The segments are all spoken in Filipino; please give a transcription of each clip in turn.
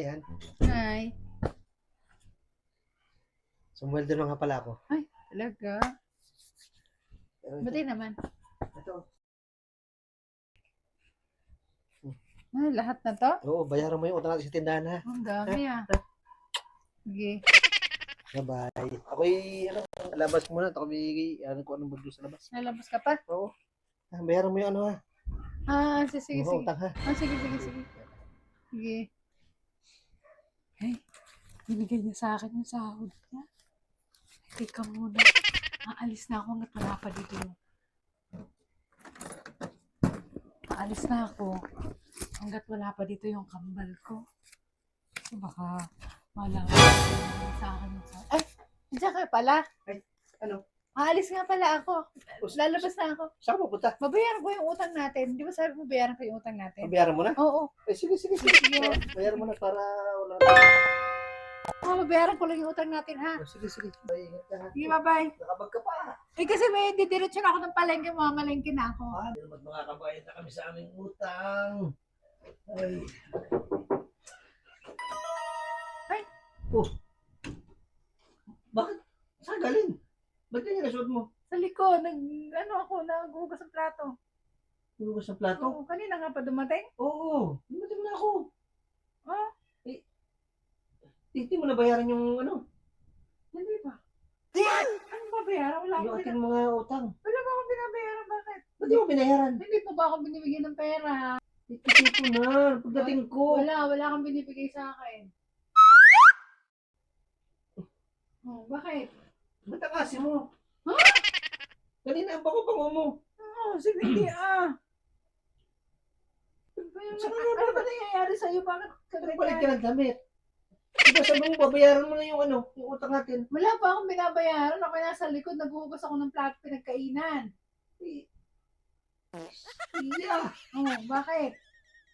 Ayan. Hi. Sumweldo na nga pala ako. Ay, talaga? Buti naman. Ito. Ay, lahat na to? Oo, bayaran mo yung utang natin sa tindahan ha. Ang dami ah. Sige. Bye-bye. Ako'y, labas muna. Ako may, ko anong bagyo sa labas. Nalabas ka pa? Oo. Bayaran mo yung ano ha. Sige, Yung sige. utang ha. Sige. Sige. Ay, binigay niya sa akin yung sahod niya. Teka muna. Aalis na ako hanggat wala pa dito yung... Aalis na ako hanggat wala pa dito yung kambal ko. So baka malaman sa akin yung sahod. Ay, nandiyan ka pala. Ay, ano? Aalis nga pala ako. Lalabas na ako. Saan ka pupunta? Babayaran ko yung utang natin. Di ba sabi mo bayaran ko yung utang natin? Bayaran mo na? Oo. Eh, sige. Bayaran mo na para wala. Babayaran ko lang yung utang natin, ha? Sige. Ay, ingat ka ha. Sige, bye-bye. Nakabag ka pa. Eh, kasi may didiretso na ako ng palengke, mamalengke na ako. Hindi naman makakabayad na kami sa aming utang. Ay. Ay. Oh. Bakit? Saan galing? Ba't yan yung nasuot mo? Sa likod, naghugas ng plato. Hugas sa plato? Oo, kanina nga pa dumating. Oo. Dumating na ako. Ah? Hindi mo na bayaran yung ano? Hindi ba? Ano ba bayaran? Yung ating mga utang. Wala ba akong binabayaran? Bakit? Ba't di mo binayaran? Hindi mo ba ako binibigyan ng pera? Ititin ko na. Pagdating ko. Wala kang binibigay sa akin. Oh, bakit? Ba't ang kasi mo? Ha? Kanina ang bango-bango mo. Oo, sige, hindi Ano ba nangyayari sa'yo? Bakit Nagpalit ka ng damit. Diba sabi mo, babayaran mo na yung ano, yung utang natin. Wala pa akong binabayaran. Ako nasa likod, naghuhugas ako ng plato pinagkainan. Yeah. Oh, bakit?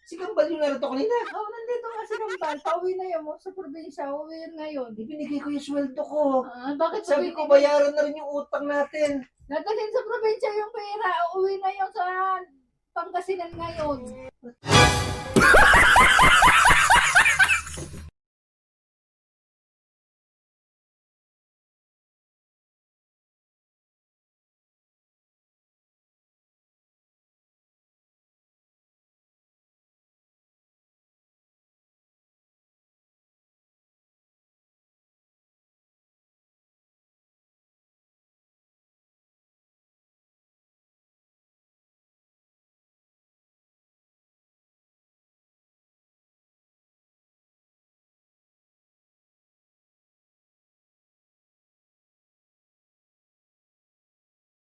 Si Kambal yung narito kanina. Oh, nandito nga si Kambal. Pauwi na yun mo sa probinsya. Uuwi yun ngayon. Ibinigay ko yung sweldo ko. Bakit Sabi ko, bayaran na rin yung utang natin. Nadalhin sa probinsya yung pera. Uuwi na yun sa Pangasinan ngayon.